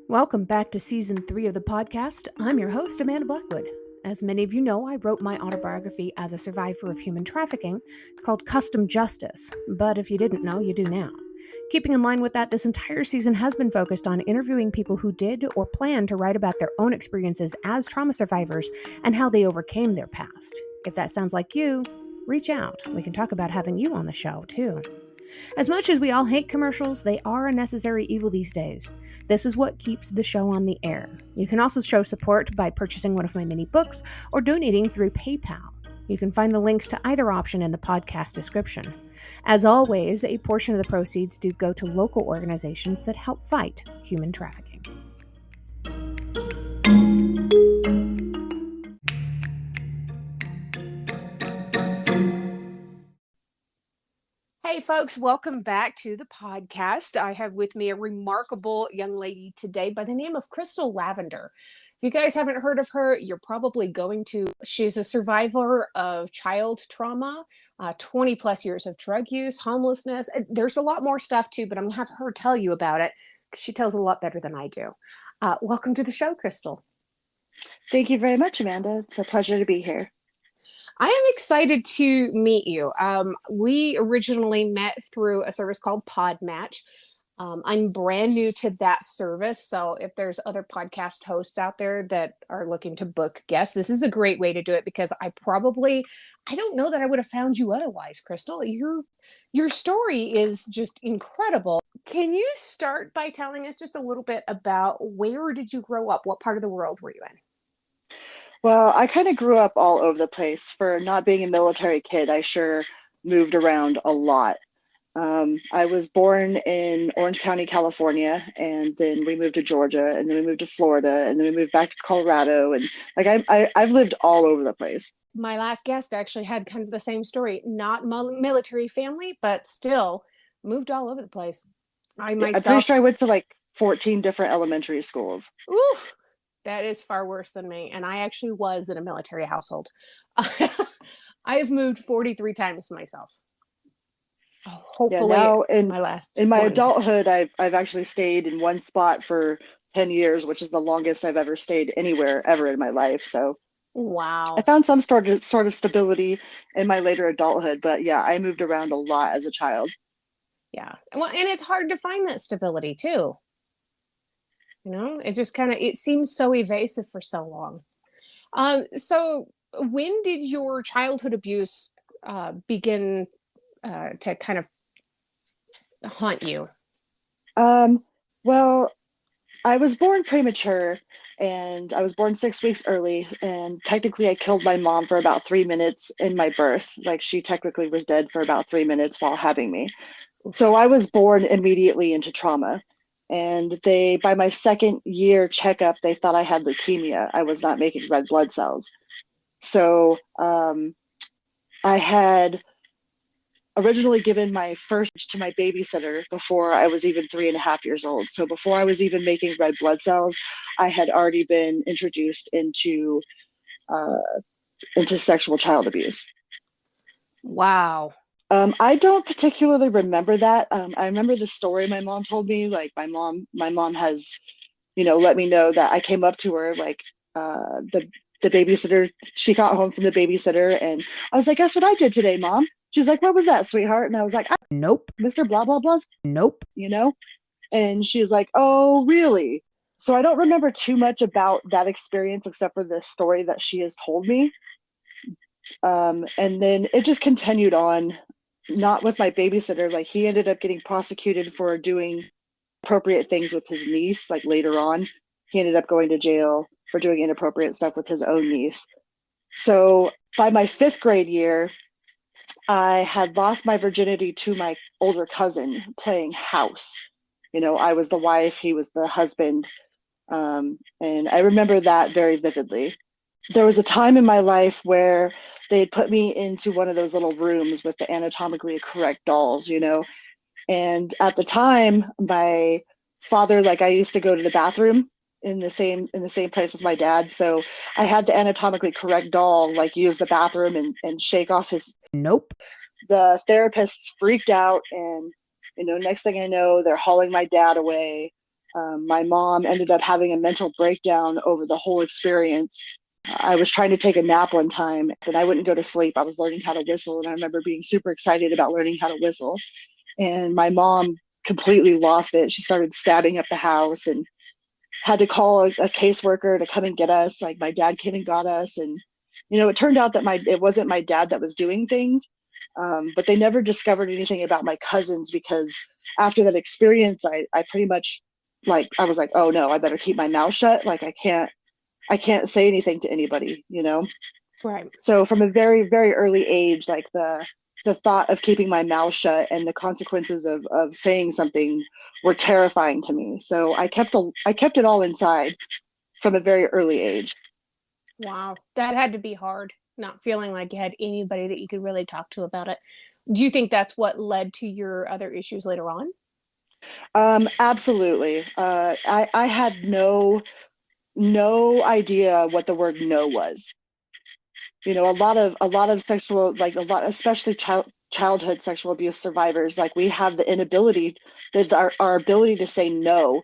Welcome back to Season 3 of the podcast. I'm your host, Amanda Blackwood. As many of you know, I wrote my autobiography as a survivor of human trafficking called Custom Justice, but if you didn't know, you do now. Keeping in line with that, this entire season has been focused on interviewing people who did or plan to write about their own experiences as trauma survivors and how they overcame their past. If that sounds like you, reach out. We can talk about having you on the show, too. As much as we all hate commercials, they are a necessary evil these days. This is what keeps the show on the air. You can also show support by purchasing one of my mini books or donating through PayPal. You can find the links to either option in the podcast description. As always, a portion of the proceeds do go to local organizations that help fight human trafficking. Hey folks, welcome back to the podcast. I have with me a remarkable young lady today by the name of Crystal Lavender. If you guys haven't heard of her, you're probably going to. She's a survivor of child trauma, 20 plus years of drug use, homelessness. There's a lot more stuff too, but I'm gonna have her tell you about it. She tells a lot better than I do. Welcome to the show, Crystal. Thank you very much, Amanda. It's a pleasure to be here. I am excited to meet you. We originally met through a service called Podmatch. I'm brand new to that service, so if there's other podcast hosts out there that are looking to book guests, this is a great way to do it because I don't know that I would have found you otherwise, Crystal. Your story is just incredible. Can you start by telling us just a little bit about where did you grow up? What part of the world were you in? Well, I kind of grew up all over the place. For not being a military kid, I sure moved around a lot. I was born in Orange County, California, and then we moved to Georgia, and then we moved to Florida, and then we moved back to Colorado, and I've lived all over the place. My last guest actually had kind of the same story, not military family, but still moved all over the place. I'm pretty sure I went to like 14 different elementary schools. Oof, that is far worse than me. And I actually was in a military household. I have moved 43 times myself. Hopefully, now in my adulthood, I've actually stayed in one spot for 10 years, which is the longest I've ever stayed anywhere ever in my life. So wow, I found some sort of stability in my later adulthood, but yeah, I moved around a lot as a child. Yeah, well, and it's hard to find that stability too. You know, it seems so evasive for so long. So when did your childhood abuse begin to kind of haunt you? Well, I was born premature and I was born 6 weeks early, and technically I killed my mom for about 3 minutes in my birth. Like, she technically was dead for about 3 minutes while having me. So I was born immediately into trauma. And by my second year checkup, they thought I had leukemia. I was not making red blood cells. So I had originally given my first to my babysitter before I was even 3.5 years old. So before I was even making red blood cells, I had already been introduced into sexual child abuse. Wow. I don't particularly remember that. I remember the story my mom told me. Like, my mom has, let me know that I came up to her, like, the babysitter. She got home from the babysitter, and I was like, "Guess what I did today, Mom?" She's like, "What was that, sweetheart?" And I was like, "Nope, Mr. Blah blah blah." Nope. And she was like, "Oh, really?" So I don't remember too much about that experience except for the story that she has told me. And then it just continued on. Not with my babysitter. Like, he ended up getting prosecuted for doing appropriate things with his niece. Like, later on, he ended up going to jail for doing inappropriate stuff with his own niece. So by my 5th grade year, I had lost my virginity to my older cousin playing house. I was the wife, he was the husband. And I remember that very vividly. There was a time in my life where they had put me into one of those little rooms with the anatomically correct dolls, and at the time, my father, like, I used to go to the bathroom in the same place with my dad, so I had the anatomically correct doll, like, use the bathroom and shake off his. Nope. The therapists freaked out, and next thing I know, they're hauling my dad away. My mom ended up having a mental breakdown over the whole experience. I was trying to take a nap one time and I wouldn't go to sleep. I was learning how to whistle, and I remember being super excited about learning how to whistle. And my mom completely lost it. She started stabbing up the house and had to call a caseworker to come and get us. Like my dad came and got us, and it turned out that it wasn't my dad that was doing things, but they never discovered anything about my cousins because after that experience, I pretty much like I was like, oh no, I better keep my mouth shut. Like I can't say anything to anybody. Right. So from a very, very early age, like the thought of keeping my mouth shut and the consequences of saying something were terrifying to me. So I kept it all inside from a very early age. Wow. That had to be hard, not feeling like you had anybody that you could really talk to about it. Do you think that's what led to your other issues later on? Absolutely. I had no idea what the word no was. A lot of sexual, like a lot, especially childhood sexual abuse survivors, like we have the inability, that our ability to say no,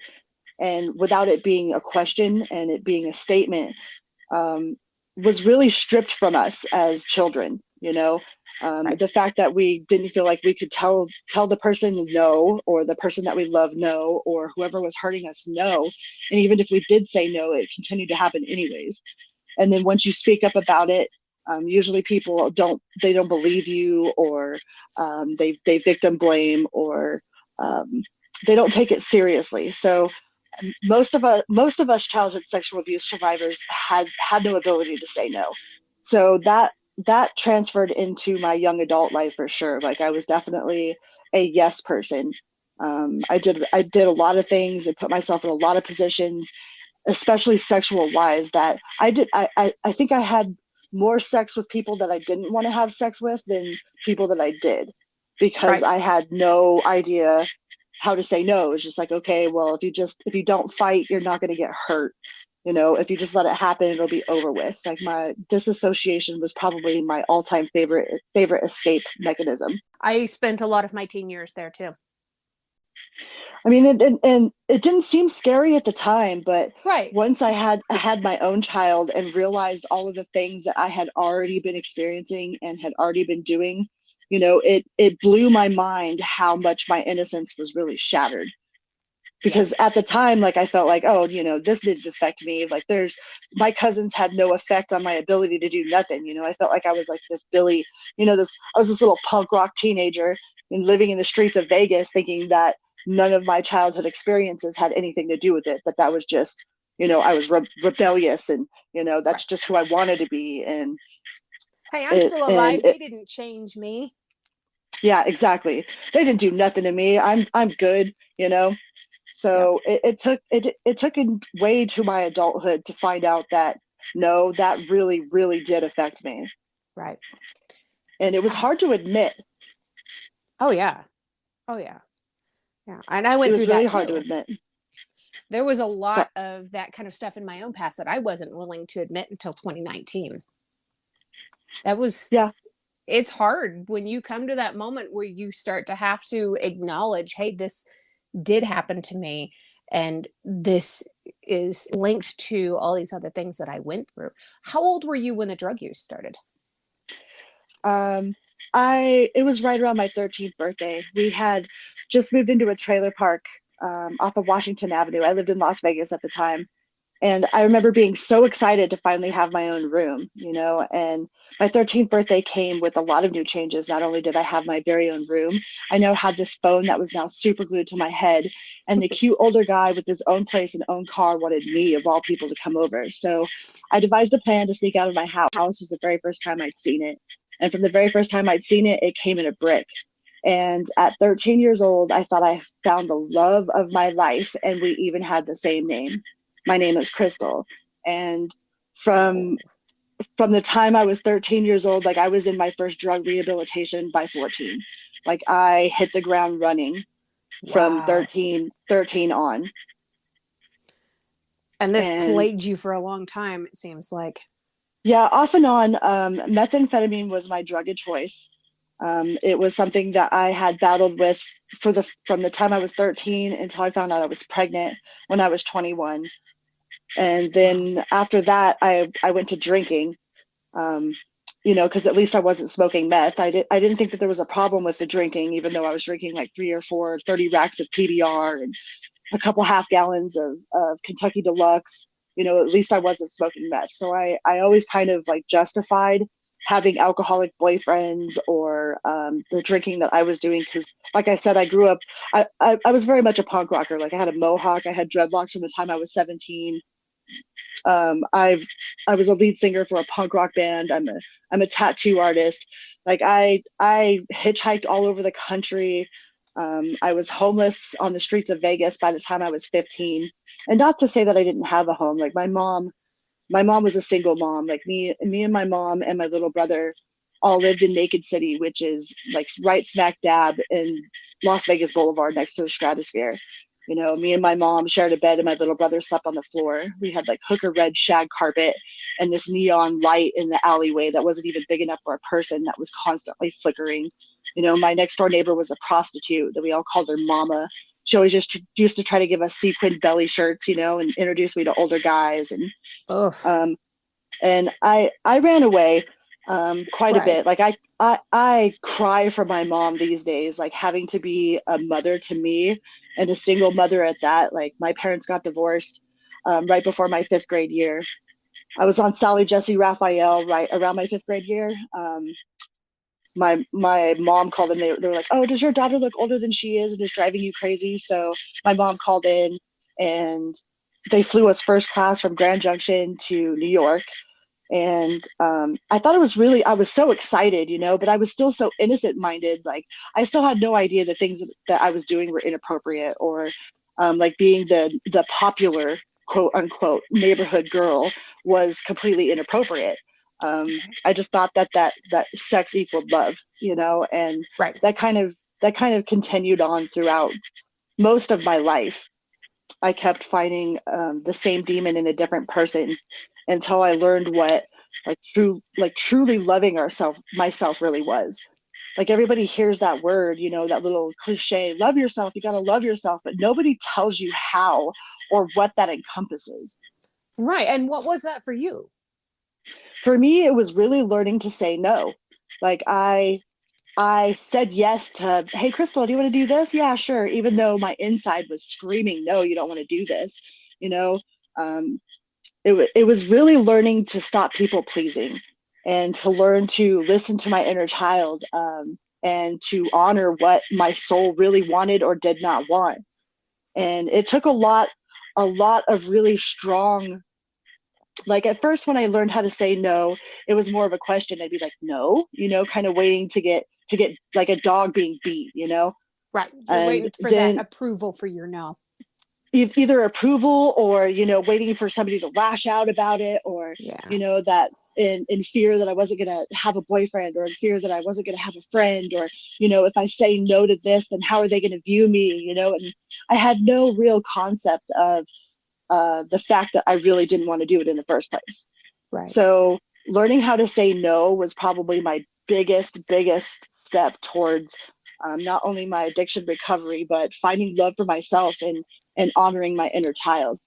and without it being a question and it being a statement, um, was really stripped from us as children. Right. The fact that we didn't feel like we could tell the person no, or the person that we love no, or whoever was hurting us no, and even if we did say no, it continued to happen anyways. And then once you speak up about it, usually people don't believe you, or they victim blame, or um, they don't take it seriously. So most of us childhood sexual abuse survivors had no ability to say no. So that transferred into my young adult life for sure. Like I was definitely a yes person. I did a lot of things and put myself in a lot of positions, especially sexual wise, that I think I had more sex with people that I didn't want to have sex with than people that I did, because Right. I had no idea how to say no. It's just like, okay, well, if you don't fight, you're not going to get hurt. If you just let it happen, it'll be over with. Like my disassociation was probably my all-time favorite escape mechanism. I spent a lot of my teen years there too. I mean, and it didn't seem scary at the time, but Right. once I had my own child and realized all of the things that I had already been experiencing and had already been doing, it blew my mind how much my innocence was really shattered. Yeah. Because at the time, like I felt like, oh, this didn't affect me. Like my cousins had no effect on my ability to do nothing. I felt like I was like this Billy, I was this little punk rock teenager and living in the streets of Vegas, thinking that none of my childhood experiences had anything to do with it. That was just, I was rebellious, and Right. that's just who I wanted to be. And Hey, I'm it still and alive. They it, didn't change me. yeah, exactly. They didn't do nothing to me. I'm good. Yep. So it took way to my adulthood to find out that no, that really, really did affect me. Right. And it was Ah, hard to admit. oh yeah. Oh yeah. Yeah. And I It went was through really that hard to too. admit. There was a So lot of that kind of stuff in my own past that I wasn't willing to admit until 2019. That was, yeah. it's hard when you come to that moment where you start to have to acknowledge, hey, this did happen to me. And this is linked to all these other things that I went through. How old were you when the drug use started? Um it was right around my 13th birthday. We had just moved into a trailer park off of Washington Avenue. I lived in Las Vegas at the time. And I remember being so excited to finally have my own room. And my 13th birthday came with a lot of new changes. Not only did I have my very own room, I now had this phone that was now super glued to my head. And the cute older guy with his own place and own car wanted me, of all people, to come over. So I devised a plan to sneak out of my house. House was the very first time I'd seen it. And from the very first time I'd seen it, it came in a brick. And at 13 years old, I thought I found the love of my life, and we even had the same name. My name is Crystal. And Oh, from from the time I was 13 years old, like I was in my first drug rehabilitation by 14. Like I hit the ground running from wow. 13 on. And this And plagued you for a long time, it seems like. yeah, off and on, methamphetamine was my drug of choice. It was something that I had battled with from the time I was 13 until I found out I was pregnant when I was 21. And Wow. then after that, I went to drinking, um, because at least I wasn't smoking meth. I didn't think that there was a problem with the drinking, even though I was drinking like 3 or 4 30 racks of PBR and a couple half gallons of Kentucky Deluxe. At least I wasn't smoking meth. So I always kind of like justified having alcoholic boyfriends or the drinking that I was doing. Because, like I said, I grew up, I was very much a punk rocker. Like I had a mohawk, I had dreadlocks from the time I was 17. I was a lead singer for a punk rock band. I'm a tattoo artist. Like I hitchhiked all over the country. I was homeless on the streets of Vegas by the time I was 15. And not to say that I didn't have a home. Like my mom was a single mom. Like me and my mom and my little brother all lived in Naked City, which is like right smack dab in Las Vegas Boulevard next to the Stratosphere. Me and my mom shared a bed and my little brother slept on the floor. We had like hooker red shag carpet and this neon light in the alleyway that wasn't even big enough for a person that was constantly flickering. My next door neighbor was a prostitute that we all called her Mama. She always just used to try to give us sequin belly shirts, and introduce me to older guys. Oof. Um, and I ran away quite a Right. bit. Like I cry for my mom these days, like having to be a mother to me and a single mother at that. Like my parents got divorced right before my fifth grade year. I was on Sally Jesse Raphael right around my fifth grade year. My mom called and they were like, "Oh, does your daughter look older than she is and is driving you crazy?" So my mom called in and they flew us first class from Grand Junction to New York. And I thought it was really, I was so excited, but I was still so innocent minded. Like I still had no idea the things that I was doing were inappropriate, or like being the popular quote unquote neighborhood girl was completely inappropriate. I just thought that sex equaled love, and Right. that kind of continued on throughout most of my life. I kept finding the same demon in a different person until I learned what truly loving ourselves myself really was. Like everybody hears that word, that little cliche, love yourself, you got to love yourself, but nobody tells you how or what that encompasses. Right. And what was that for you? For me, it was really learning to say no. Like I said yes to, hey, Crystal, do you want to do this? Yeah, sure. Even though my inside was screaming, no, you don't want to do this. You know, um, it was really learning to stop people pleasing and to learn to listen to my inner child, and to honor what my soul really wanted or did not want. And it took a lot of really strong, like at first when I learned how to say no, it was more of a question. I'd be like, no, kind of waiting to get like a dog being beat, Right. You're and waiting for that then approval for your no. either approval or waiting for somebody to lash out about it, or Yeah. that in fear that I wasn't going to have a boyfriend, or in fear that I wasn't going to have a friend, or if I say no to this, then how are they going to view me, and I had no real concept of the fact that I really didn't want to do it in the first place. Right. So learning how to say no was probably my biggest step towards not only my addiction recovery, but finding love for myself and honoring my inner child.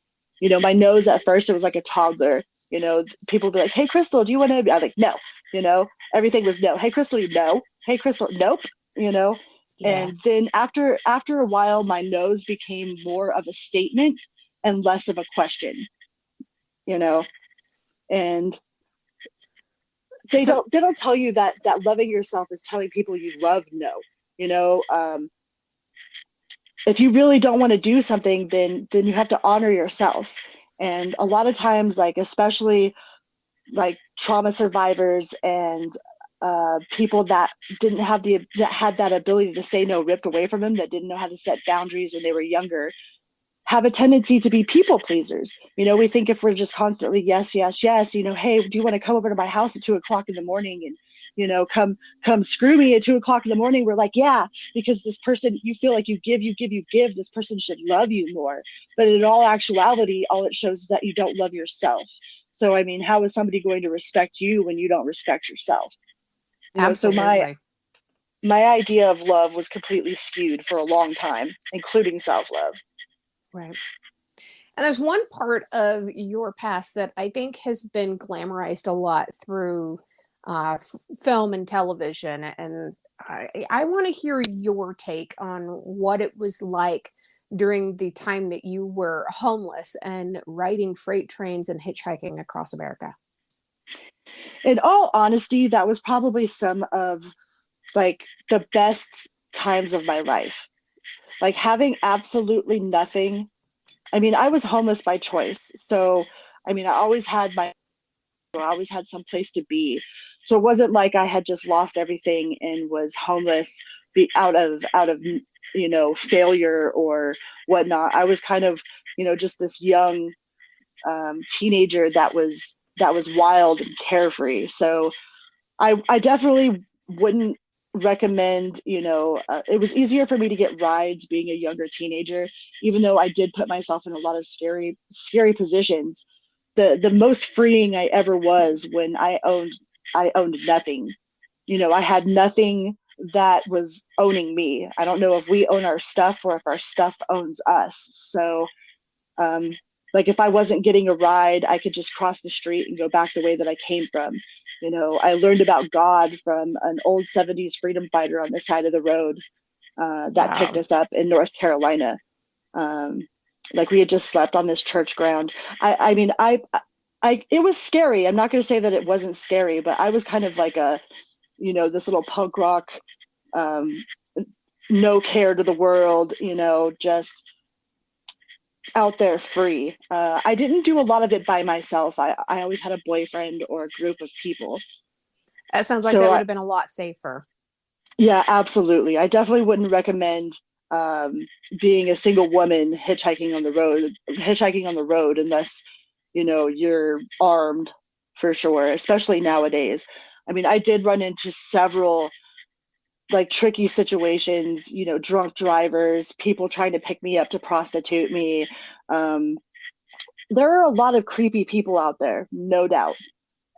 My nose at first, it was like a toddler. People would be like, "Hey, Crystal, do you want to?" I was like, "No." Everything was no. Hey, Crystal, no. Hey, Crystal, nope. You know, Yeah. and then after a while, my nose became more of a statement and less of a question. You know, and So they don't tell you that loving yourself is telling people you love no. you know um if you really don't want to do something, then you have to honor yourself. And a lot of times, like especially like trauma survivors and people that didn't have that had that ability to say no ripped away from them, that didn't know how to set boundaries when they were younger, have a tendency to be people pleasers. We think if we're just constantly yes, yes, yes, hey, do you want to come over to my house at 2 o'clock in the morning and come screw me at 2 o'clock in the morning? We're like, yeah, because this person, you feel like you give. This person should love you more. But in all actuality, all it shows is that you don't love yourself. So I mean, how is somebody going to respect you when you don't respect yourself? So absolutely. my idea of love was completely skewed for a long time, including self-love. Right. And there's one part of your past that I think has been glamorized a lot through film and television. And I want to hear your take on what it was like during the time that you were homeless and riding freight trains and hitchhiking across America. In all honesty, that was probably some of like the best times of my life. Like having absolutely nothing. I mean, I was homeless by choice. So, I mean, I always had some place to be. So it wasn't like I had just lost everything and was homeless out of failure or whatnot. I was kind of, just this young teenager that was wild and carefree. So I definitely wouldn't recommend, it was easier for me to get rides being a younger teenager, even though I did put myself in a lot of scary positions. The most freeing I ever was when I owned nothing. I had nothing that was owning me. I don't know if we own our stuff or if our stuff owns us. So um, like if I wasn't getting a ride, I could just cross the street and go back the way that I came from. I learned about God from an old 70s freedom fighter on the side of the road that picked Wow. us up in North Carolina. Um, like we had just slept on this church ground. I mean, it was scary. I'm not going to say that it wasn't scary, but I was kind of like this little punk rock, um, no care to the world, just out there free. I didn't do a lot of it by myself. I always had a boyfriend or a group of people. That sounds like So that would have been a lot safer. yeah, absolutely. I definitely wouldn't recommend um, being a single woman hitchhiking on the road unless, you're armed for sure, especially nowadays. I mean, I did run into several like tricky situations, drunk drivers, people trying to pick me up to prostitute me. Um, there are a lot of creepy people out there, no doubt.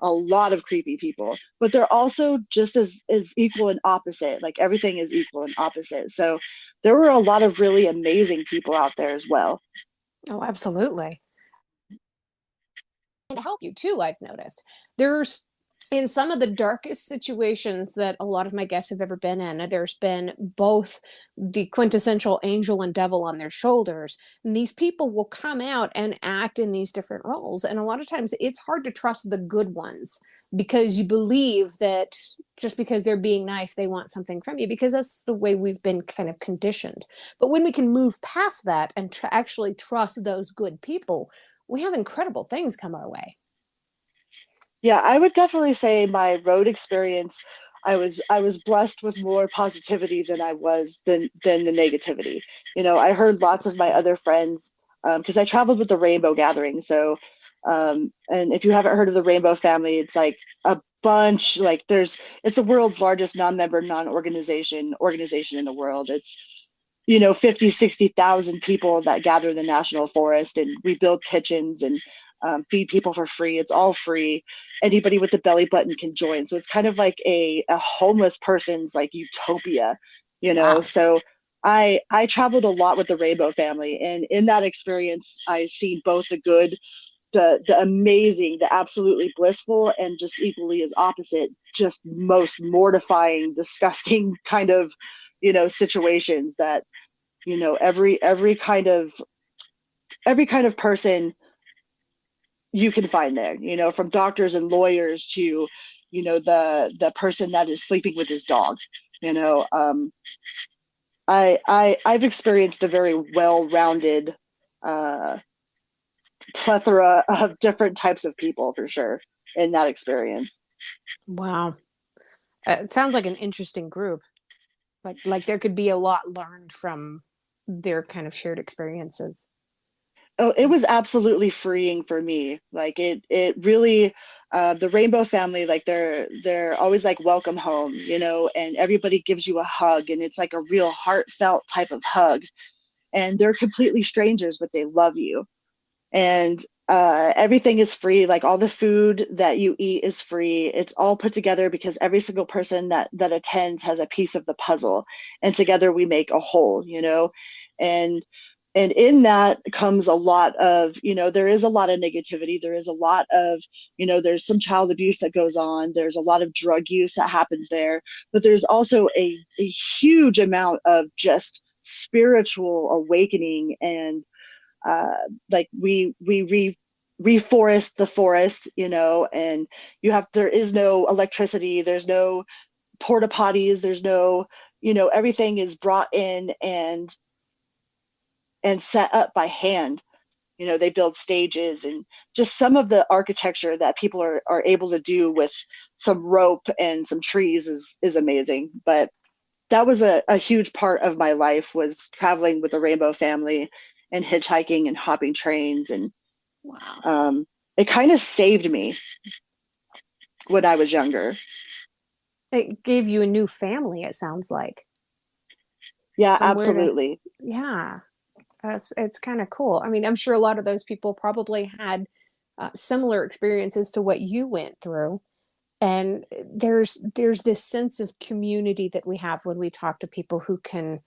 A lot of creepy people, but they're also just as equal and opposite. Like everything is equal and opposite. So there were a lot of really amazing people out there as well. Oh, absolutely. And to help you too, I've noticed. There's in some of the darkest situations that a lot of my guests have ever been in, there's been both the quintessential angel and devil on their shoulders. And these people will come out and act in these different roles. And a lot of times it's hard to trust the good ones because you believe that just because they're being nice, they want something from you because that's the way we've been kind of conditioned. But when we can move past that and actually trust those good people, we have incredible things come our way. Yeah, I would definitely say my road experience, I was blessed with more positivity than I was than the negativity. I heard lots That's of my great. other friends because I traveled with the Rainbow Gathering. So, and if you haven't heard of the Rainbow family, it's like a bunch. Like it's the world's largest non-member, non-organization in the world. It's 50, 60,000 people that gather in the national forest, and we build kitchens and feed people for free. It's all free. Anybody with a belly button can join. So it's kind of like a homeless person's like utopia, Wow. So I traveled a lot with the Rainbow family, and in that experience I've seen both the good, the amazing, the absolutely blissful, and just equally as opposite, just most mortifying, disgusting kind of situations that every kind of person you can find there, from doctors and lawyers to the person that is sleeping with his dog. you know um I've experienced a very well-rounded uh plethora of different types of people for sure in that experience. Wow. It sounds like an interesting group. Like there could be a lot learned from their kind of shared experiences. Oh, it was absolutely freeing for me. Like it really, the Rainbow family, like they're always like welcome home, and everybody gives you a hug, and it's like a real heartfelt type of hug. And they're completely strangers, but they love you. And Everything is free. Like all the food that you eat is free. It's all put together because every single person that attends has a piece of the puzzle, and together we make a whole, you know. And and in that comes a lot of, you know, there is a lot of negativity. There is a lot of, you know, there's some child abuse that goes on. There's a lot of drug use that happens there, but there's also a huge amount of just spiritual awakening and uh, like we reforest the forest, you know, and there is no electricity, there's no porta potties, there's no, you know, everything is brought in and set up by hand. You know, they build stages, and just some of the architecture that people are able to do with some rope and some trees is amazing. But that was a huge part of my life, was traveling with the Rainbow family and hitchhiking and hopping trains. And Wow. it kind of saved me when I was younger. It gave you a new family, it sounds like. Yeah, Somewhere to, absolutely. yeah, it's kind of cool. I mean, I'm sure a lot of those people probably had similar experiences to what you went through. And there's this sense of community that we have when we talk to people who can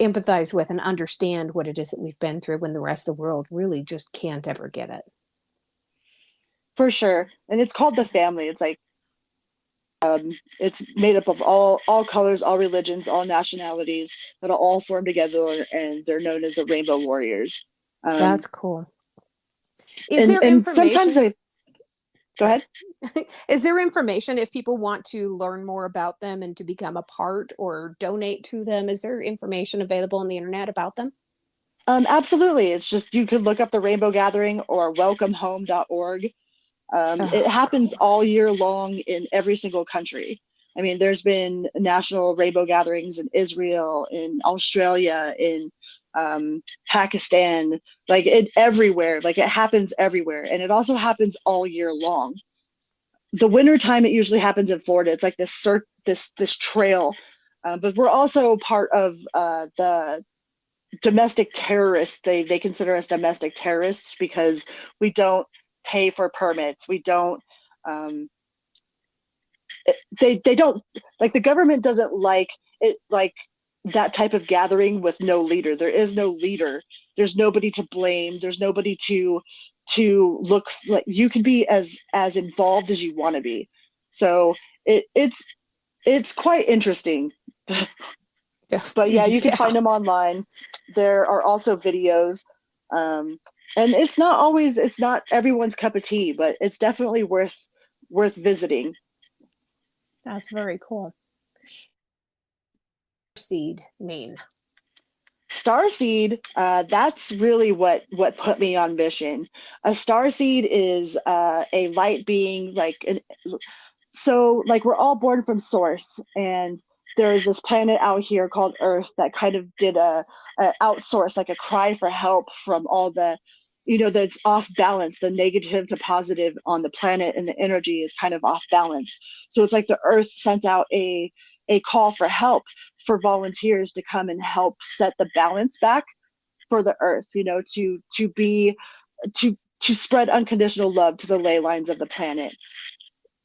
empathize with and understand what it is that we've been through when the rest of the world really just can't ever get it. For sure. And it's called the family. It's like it's made up of all colors, all religions, all nationalities that all form together, and they're known as the Rainbow Warriors. Um, That's cool. Is and there and sometimes information? they go Sorry. ahead. Is there information if people want to learn more about them and to become a part or donate to them? Is there information available on the internet about them? Absolutely. It's just you could look up the Rainbow Gathering or welcomehome.org. It Oh, happens cool. all year long in every single country. I mean, there's been national rainbow gatherings in Israel, in Australia, in Pakistan, like it everywhere. Like it happens everywhere, and it also happens all year long. The winter time, it usually happens in Florida. It's like this trail, but we're also part of the domestic terrorists. They consider us domestic terrorists because we don't pay for permits. We don't um, they don't, like, the government doesn't like it, like that type of gathering with no leader. There is no leader. There's nobody to blame. There's nobody to look like. You can be as involved as you want to be. So it's quite interesting. But yeah, you can Yeah, find them online. There are also videos. Um, and it's not everyone's cup of tea, but it's definitely worth visiting. that's very cool. Seed mean. Starseed, that's really what put me on mission. A starseed is a light being, so like we're all born from source, and there's this planet out here called Earth that kind of did a outsource, like a cry for help from all the, you know, that's off balance. The negative to positive on the planet and the energy is kind of off balance. So it's like the Earth sent out a call for help for volunteers to come and help set the balance back for the Earth, you know, to spread unconditional love to the ley lines of the planet.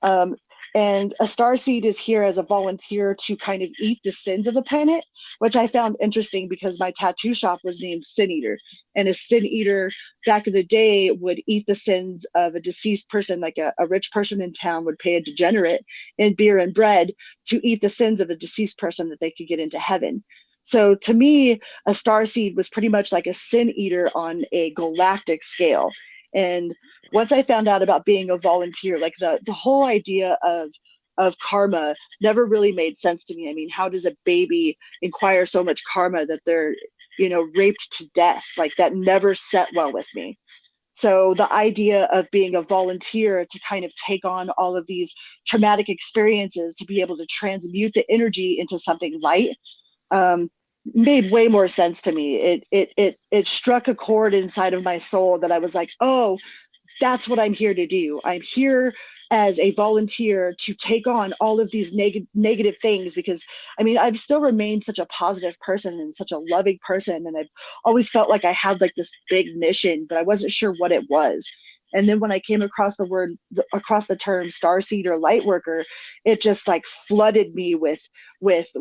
Um, and a starseed is here as a volunteer to kind of eat the sins of the planet, which I found interesting because my tattoo shop was named Sin Eater. And a sin eater back in the day would eat the sins of a deceased person, like a rich person in town would pay a degenerate in beer and bread to eat the sins of a deceased person that they could get into heaven. So to me, a starseed was pretty much like a sin eater on a galactic scale. And once I found out about being a volunteer, like the whole idea of karma never really made sense to me. I mean, how does a baby inquire so much karma that they're, you know, raped to death? Like that never set well with me. So the idea of being a volunteer to kind of take on all of these traumatic experiences to be able to transmute the energy into something light, um, made way more sense to me. It struck a chord inside of my soul that I was like, oh, that's what I'm here to do. I'm here as a volunteer to take on all of these negative things, because I mean, I've still remained such a positive person and such a loving person, and I've always felt like I had like this big mission, but I wasn't sure what it was. And then when I came across across the term starseed or light worker, it just like flooded me with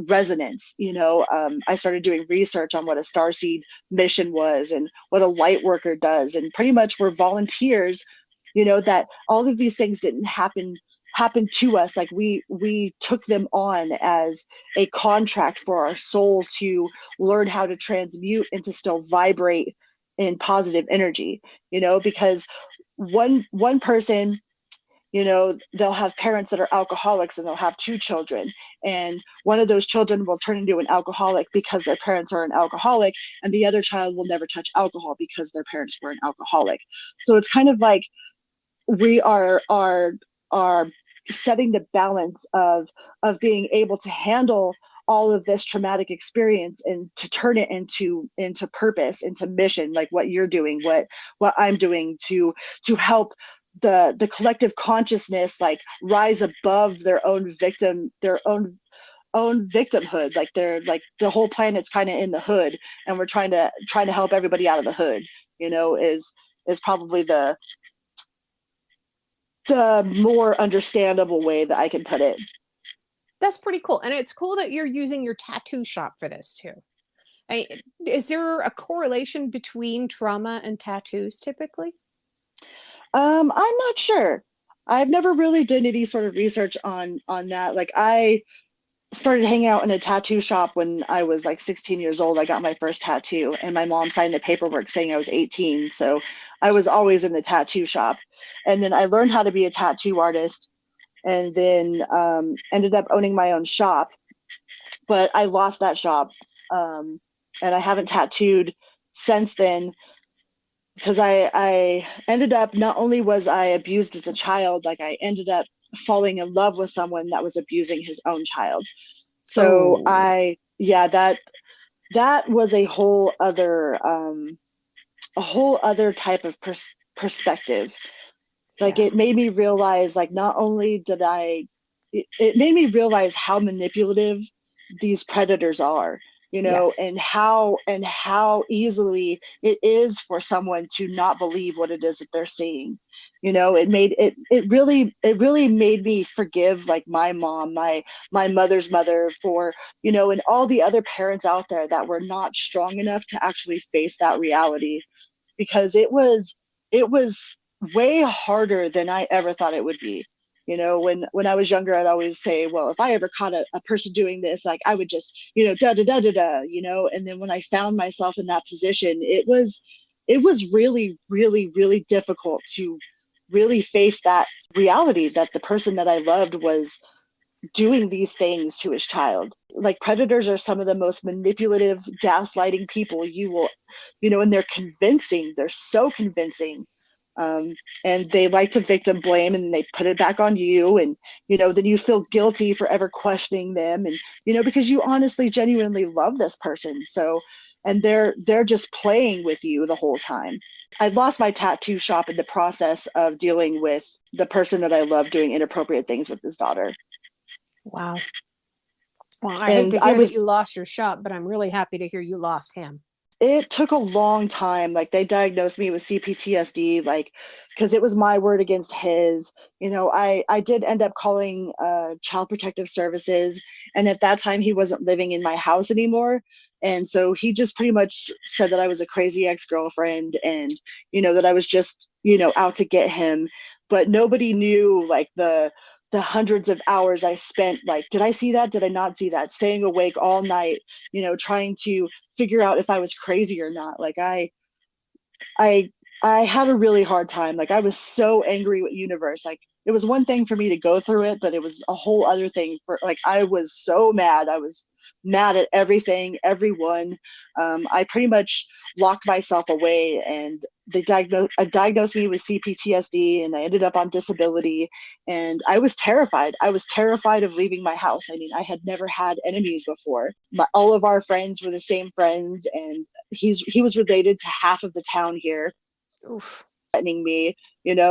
resonance. I started doing research on what a starseed mission was and what a light worker does, and pretty much we're volunteers. That all of these things didn't happen to us. Like we took them on as a contract for our soul to learn how to transmute and to still vibrate in positive energy. Because one person, they'll have parents that are alcoholics and they'll have two children, and one of those children will turn into an alcoholic because their parents are an alcoholic, and the other child will never touch alcohol because their parents were an alcoholic. So it's kind of like we are setting the balance of being able to handle all of this traumatic experience and to turn it into purpose, into mission, like what you're doing, what I'm doing, to help the collective consciousness like rise above their own victimhood. Like they're like the whole planet's kind of in the hood, and we're trying to help everybody out of the hood. Is probably the more understandable way that I can put it. That's pretty cool. And it's cool that you're using your tattoo shop for this too. Is there a correlation between trauma and tattoos typically? I'm not sure. I've never really done any sort of research on that. Like I started hanging out in a tattoo shop when I was like 16 years old. I got my first tattoo, and my mom signed the paperwork saying I was 18. So I was always in the tattoo shop. And then I learned how to be a tattoo artist, and then ended up owning my own shop. But I lost that shop, and I haven't tattooed since then, because I ended up, not only was I abused as a child, like I ended up falling in love with someone that was abusing his own child. So Oh, yeah, that was a whole other type of perspective. Like yeah. it made me realize, like not only it made me realize how manipulative these predators are, Yes. and how easily it is for someone to not believe what it is that they're seeing. It really made me forgive like my mom, my mother's mother, for and all the other parents out there that were not strong enough to actually face that reality, because it was way harder than I ever thought it would be. When I was younger, I'd always say, well, if I ever caught a person doing this, like I would just, da da da da da, and then when I found myself in that position, it was really, really, really difficult to really face that reality that the person that I loved was doing these things to his child. Like predators are some of the most manipulative, gaslighting people and they're convincing. They're so convincing. Um, and they like to victim blame, and they put it back on you. And, then you feel guilty for ever questioning them. And, because you honestly, genuinely love this person. So, and they're just playing with you the whole time. I lost my tattoo shop in the process of dealing with the person that I love doing inappropriate things with his daughter. Wow. Well, I hate And to I hear that was you lost your shop, but I'm really happy to hear you lost him. it took a long time. Like they diagnosed me with CPTSD, like because it was my word against his. I did end up calling Child Protective Services, and at that time he wasn't living in my house anymore. And so he just pretty much said that I was a crazy ex-girlfriend, and that I was just out to get him. But nobody knew like the hundreds of hours I spent, like, did I see that? Did I not see that? Staying awake all night, trying to figure out if I was crazy or not. Like I I had a really hard time. Like I was so angry with universe. Like it was one thing for me to go through it, but it was a whole other thing for, like, I was so mad. I was mad at everything, everyone. I pretty much locked myself away, and they diagnosed me with CPTSD, and I ended up on disability. And I was terrified. I was terrified of leaving my house. I mean, I had never had enemies before. All of our friends were the same friends, and he was related to half of the town here, Oof. threatening me.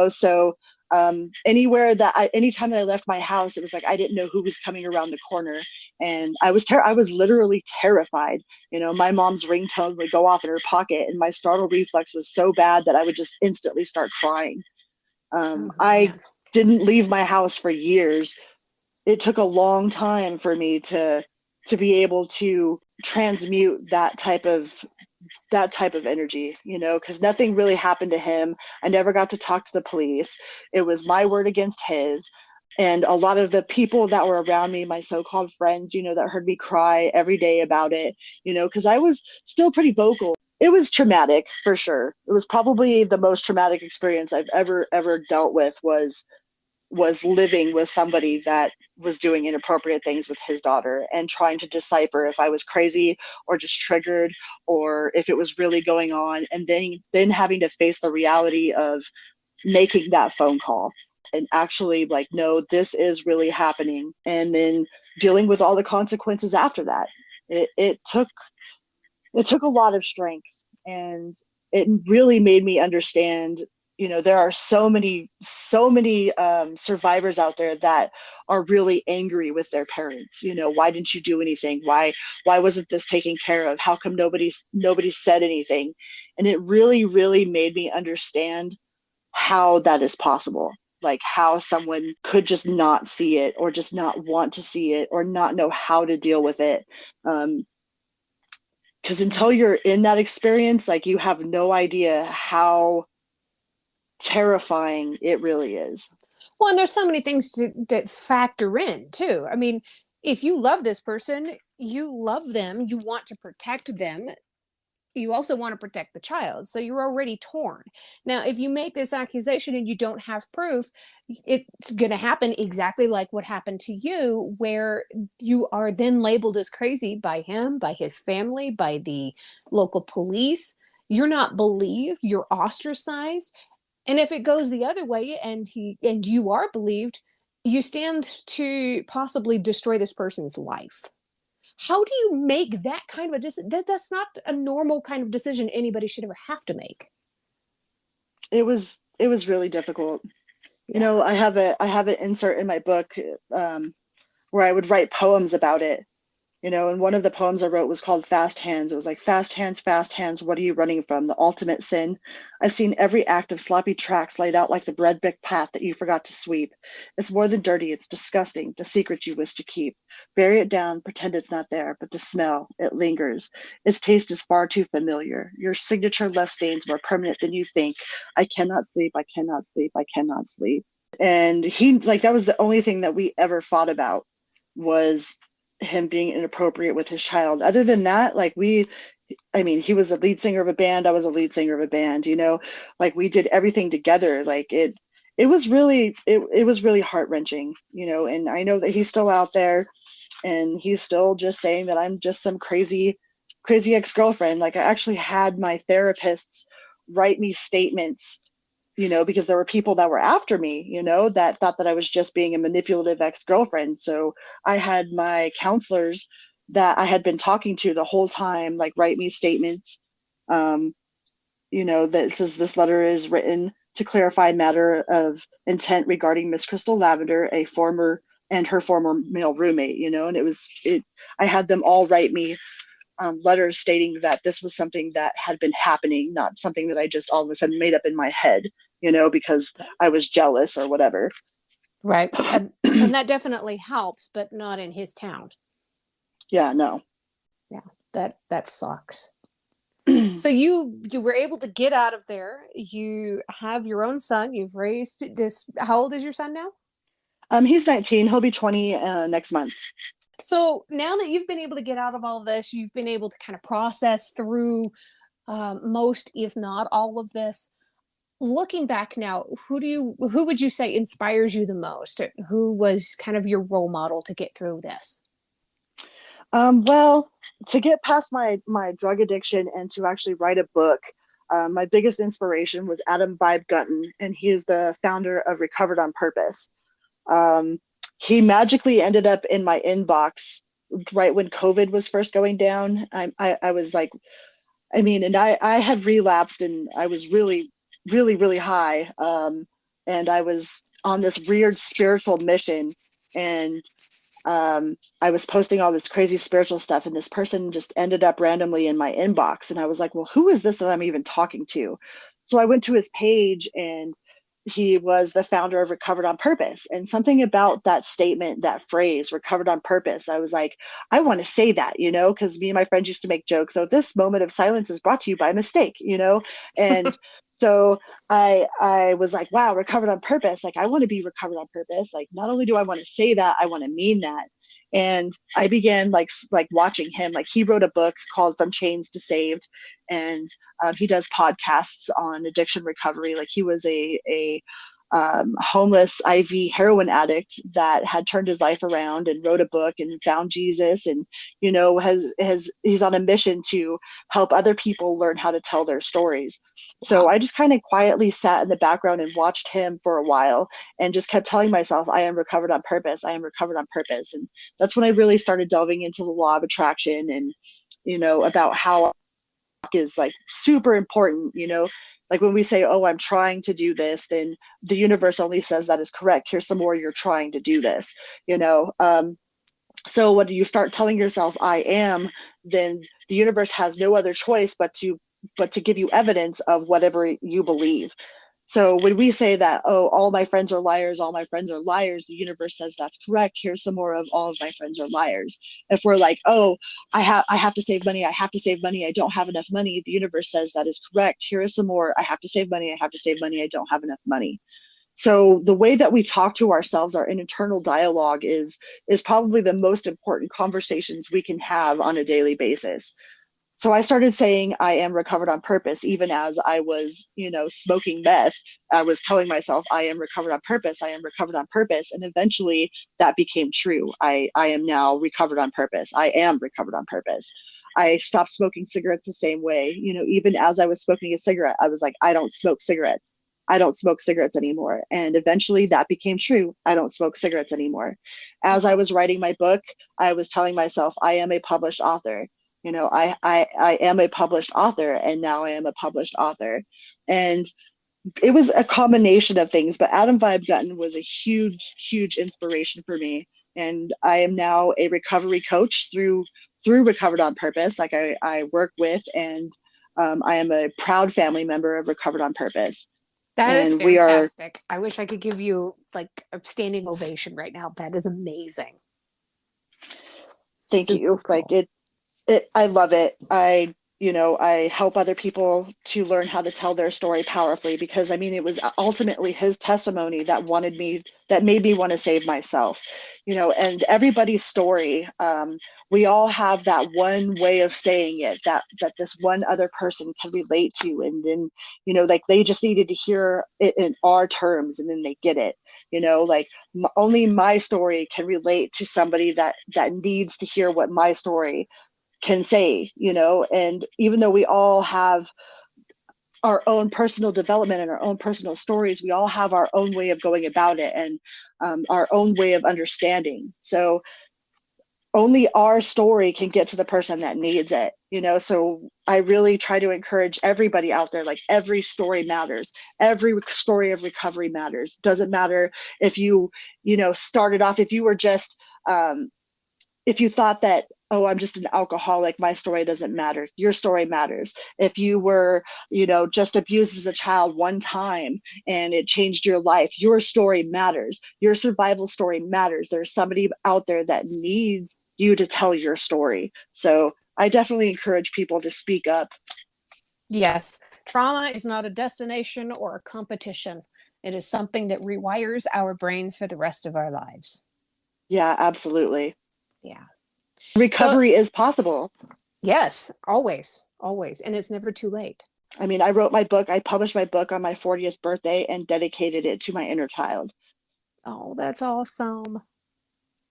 So Anytime that I left my house, it was like I didn't know who was coming around the corner, and I was literally terrified. My mom's ringtone would go off in her pocket, and my startle reflex was so bad that I would just instantly start crying. Oh I man. didn't leave my house for years. It took a long time for me to be able to transmute that type of energy, because nothing really happened to him. I never got to talk to the police. It was my word against his. And a lot of the people that were around me, my so-called friends, that heard me cry every day about it, because I was still pretty vocal. It was traumatic for sure. It was probably the most traumatic experience I've ever dealt with was living with somebody that was doing inappropriate things with his daughter and trying to decipher if I was crazy or just triggered or if it was really going on, and then having to face the reality of making that phone call and actually like, no, this is really happening, and then dealing with all the consequences after that. It took a lot of strength, and it really made me understand, there are so many survivors out there that are really angry with their parents. Why didn't you do anything? Why wasn't this taken care of? How come nobody said anything? And it really, really made me understand how that is possible, like how someone could just not see it or just not want to see it or not know how to deal with it. Because until you're in that experience, like, you have no idea how terrifying it really is. Well, and there's so many things that factor in too. I mean, if you love this person, you love them, you want to protect them, you also want to protect the child. So you're already torn. Now, if you make this accusation and you don't have proof, it's going to happen exactly like what happened to you, where you are then labeled as crazy by him, by his family, by the local police. You're not believed, you're ostracized. And if it goes the other way and you are believed, you stand to possibly destroy this person's life. How do you make that kind of a decision? That's not a normal kind of decision anybody should ever have to make. It was really difficult. Yeah. I have an insert in my book, where I would write poems about it. And one of the poems I wrote was called Fast Hands. It was like, fast hands, what are you running from? The ultimate sin. I've seen every act of sloppy tracks laid out like the bread brick path that you forgot to sweep. It's more than dirty, it's disgusting, the secret you wish to keep. Bury it down, pretend it's not there, but the smell, it lingers. Its taste is far too familiar. Your signature left stains more permanent than you think. I cannot sleep, I cannot sleep, I cannot sleep. And that was the only thing that we ever fought about, was him being inappropriate with his child. Other than that, he was a lead singer of a band, I was a lead singer of a band, like, we did everything together. Like, it was really heart-wrenching, and I know that he's still out there and he's still just saying that I'm just some crazy ex-girlfriend. Like, I actually had my therapists write me statements, because there were people that were after me, that thought that I was just being a manipulative ex-girlfriend. So I had my counselors that I had been talking to the whole time, like, write me statements, that says, this letter is written to clarify matter of intent regarding Miss Crystal Lavender, her former male roommate, and I had them all write me letters stating that this was something that had been happening, not something that I just all of a sudden made up in my head, because I was jealous or whatever. Right. And that definitely helps, but not in his town. Yeah, no. Yeah. That sucks. So you were able to get out of there. You have your own son. You've raised this. How old is your son now? He's 19. He'll be 20 next month. So now that you've been able to get out of all this, you've been able to kind of process through most, if not all of this. Looking back now, who would you say inspires you the most? Who was kind of your role model to get through this? Well, to get past my drug addiction and to actually write a book, my biggest inspiration was Adam Vibe Gunton, and he is the founder of Recovered on Purpose. Um, he magically ended up in my inbox right when COVID was first going down. I was like, and I had relapsed, and I was really, really, really high. And I was on this weird spiritual mission, and I was posting all this crazy spiritual stuff, and this person just ended up randomly in my inbox. And I was like, well, who is this that I'm even talking to? So I went to his page, and he was the founder of Recovered on Purpose. And something about that statement, that phrase, recovered on purpose, I was like, I want to say that, because me and my friends used to make jokes. So this moment of silence is brought to you by mistake, and so I was like, wow, recovered on purpose. Like, I want to be recovered on purpose. Like, not only do I want to say that, I want to mean that. And I began like watching him. Like, he wrote a book called From Chains to Saved, and he does podcasts on addiction recovery. Like, he was a homeless IV heroin addict that had turned his life around and wrote a book and found Jesus, and he's on a mission to help other people learn how to tell their stories. So Wow. I just kind of quietly sat in the background and watched him for a while, and just kept telling myself, I am recovered on purpose. I am recovered on purpose. And that's when I really started delving into the law of attraction, and about how is like super important. Like, when we say, oh, I'm trying to do this, then the universe only says that is correct. Here's some more, you're trying to do this. So when you start telling yourself I am, then the universe has no other choice but to give you evidence of whatever you believe. So when we say that, oh, all my friends are liars, all my friends are liars, the universe says that's correct. Here's some more of all of my friends are liars. If we're like, oh, I have to save money, I have to save money, I don't have enough money, the universe says that is correct. Here is some more, I have to save money, I have to save money, I don't have enough money. So the way that we talk to ourselves, our internal dialogue, is probably the most important conversations we can have on a daily basis. So I started saying I am recovered on purpose. Even as I was, smoking meth, I was telling myself I am recovered on purpose. I am recovered on purpose. And eventually that became true. I am now recovered on purpose. I am recovered on purpose. I stopped smoking cigarettes the same way. Even as I was smoking a cigarette, I was like, I don't smoke cigarettes. I don't smoke cigarettes anymore. And eventually that became true. I don't smoke cigarettes anymore. As I was writing my book, I was telling myself I am a published author. I am a published author, and now I am a published author. And it was a combination of things, but Adam Vibe Gutton was a huge, huge inspiration for me. And I am now a recovery coach through Recovered on Purpose. Like, I work with, and I am a proud family member of Recovered on Purpose. That is And we are, fantastic. I wish I could give you like a standing ovation right now. That is amazing. thank Super you. Like, cool. I love it. I help other people to learn how to tell their story powerfully, because I mean, it was ultimately his testimony that made me want to save myself. And everybody's story, we all have that one way of saying it that this one other person can relate to, and then like, they just needed to hear it in our terms, and then they get it. Like, only my story can relate to somebody that needs to hear what my story can say. And even though we all have our own personal development and our own personal stories, we all have our own way of going about it, and our own way of understanding. So only our story can get to the person that needs it. So I really try to encourage everybody out there, like, every story matters. Every story of recovery matters. Doesn't matter if you started off, if you were just if you thought that, oh, I'm just an alcoholic, my story doesn't matter. Your story matters. If you were, just abused as a child one time and it changed your life, your story matters. Your survival story matters. There's somebody out there that needs you to tell your story. So I definitely encourage people to speak up. Yes. Trauma is not a destination or a competition. It is something that rewires our brains for the rest of our lives. Yeah, absolutely. Yeah. So, Recovery is possible. yes, always, always. And it's never too late. I mean, I published my book on my 40th birthday and dedicated it to my inner child. Oh, that's awesome.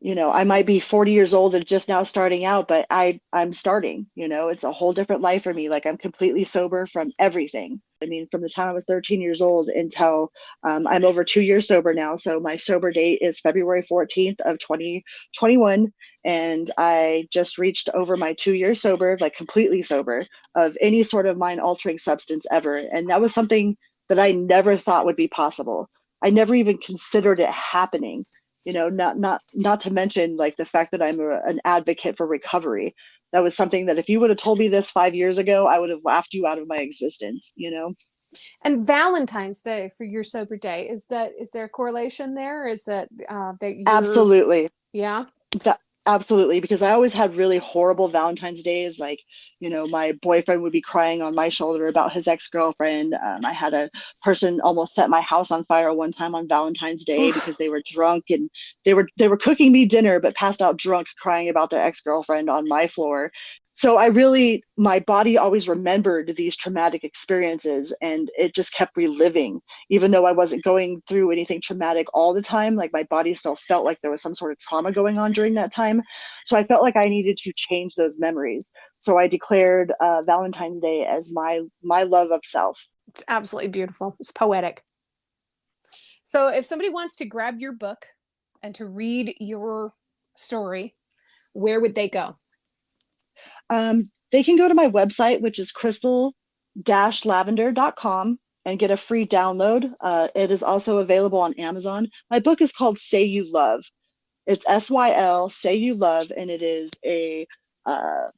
I might be 40 years old and just now starting out, but I'm starting. It's a whole different life for me. Like, I'm completely sober from everything. I mean, from the time I was 13 years old until I'm over 2 years sober now. So my sober date is February 14th of 2021. And I just reached over my 2 years sober, like completely sober of any sort of mind altering substance ever. And that was something that I never thought would be possible. I never even considered it happening. Not to mention like the fact that I'm an advocate for recovery. That was something that if you would have told me this 5 years ago, I would have laughed you out of my existence. And Valentine's Day for your sober day, is there a correlation there? Is that that you're Absolutely. yeah? Absolutely, because I always had really horrible Valentine's days. Like, my boyfriend would be crying on my shoulder about his ex-girlfriend. I had a person almost set my house on fire one time on Valentine's Day Oof. because they were drunk and they were cooking me dinner, but passed out drunk, crying about their ex-girlfriend on my floor. So my body always remembered these traumatic experiences, and it just kept reliving. Even though I wasn't going through anything traumatic all the time, like my body still felt like there was some sort of trauma going on during that time. So I felt like I needed to change those memories. So I declared Valentine's Day as my love of self. It's absolutely beautiful. It's poetic. So if somebody wants to grab your book and to read your story, where would they go? They can go to my website, which is crystal-lavender.com, and get a free download. It is also available on Amazon. My book is called Say You Love. It's SYL, Say You Love, and it is a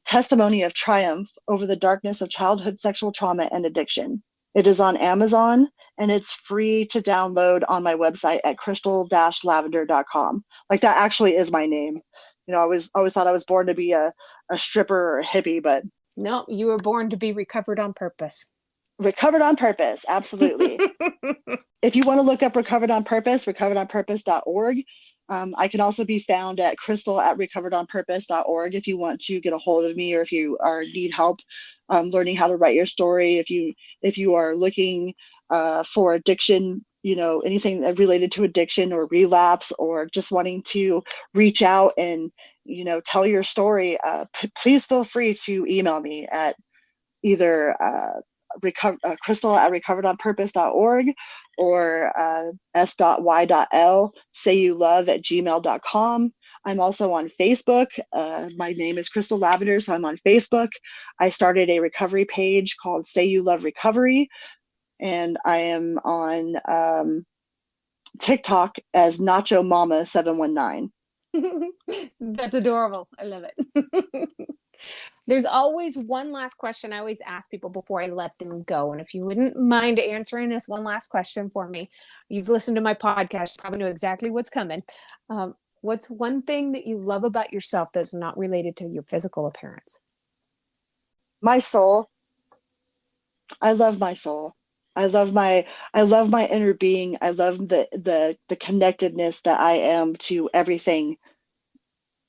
testimony of triumph over the darkness of childhood sexual trauma and addiction. It is on Amazon, and it's free to download on my website at crystal-lavender.com. Like, that actually is my name. I always thought I was born to be a stripper or a hippie, but No, you were born to be recovered on purpose. recovered on purpose. Absolutely. If you want to look up Recovered on Purpose, recoveredonpurpose.org. I can also be found at crystal@recoveredonpurpose.org if you want to get a hold of me, or if you need help learning how to write your story. If you are looking for addiction, anything related to addiction or relapse, or just wanting to reach out and tell your story, please feel free to email me at either crystal@recoveredonpurpose.org or s.y.l sayyoulove@gmail.com. I'm also on Facebook. My name is Crystal Lavender, so I'm on Facebook. I started a recovery page called Say You Love Recovery, and I am on TikTok as Nacho Mama 719. That's adorable. I love it. There's always one last question I always ask people before I let them go. And if you wouldn't mind answering this one last question for me, you've listened to my podcast, you probably know exactly what's coming. What's one thing that you love about yourself that's not related to your physical appearance? My soul. I love my soul. I love my inner being. I love the connectedness that I am to everything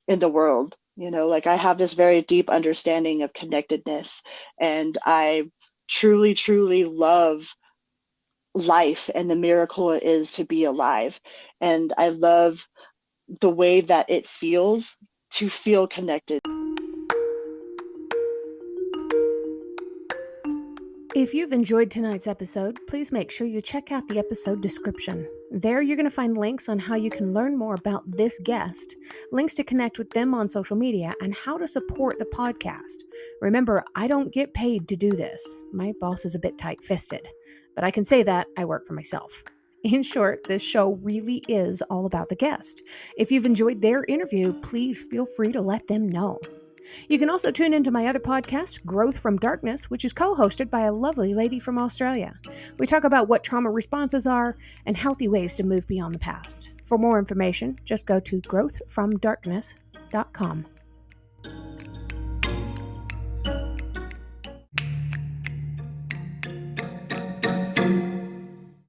in the world. Like, I have this very deep understanding of connectedness, and I truly, truly love life and the miracle it is to be alive. And I love the way that it feels to feel connected. If you've enjoyed tonight's episode, please make sure you check out the episode description. There you're going to find links on how you can learn more about this guest, links to connect with them on social media, and how to support the podcast. Remember, I don't get paid to do this. My boss is a bit tight-fisted, but I can say that I work for myself. In short, this show really is all about the guest. If you've enjoyed their interview, please feel free to let them know. You can also tune into my other podcast, Growth from Darkness, which is co-hosted by a lovely lady from Australia. We talk about what trauma responses are and healthy ways to move beyond the past. For more information, just go to growthfromdarkness.com.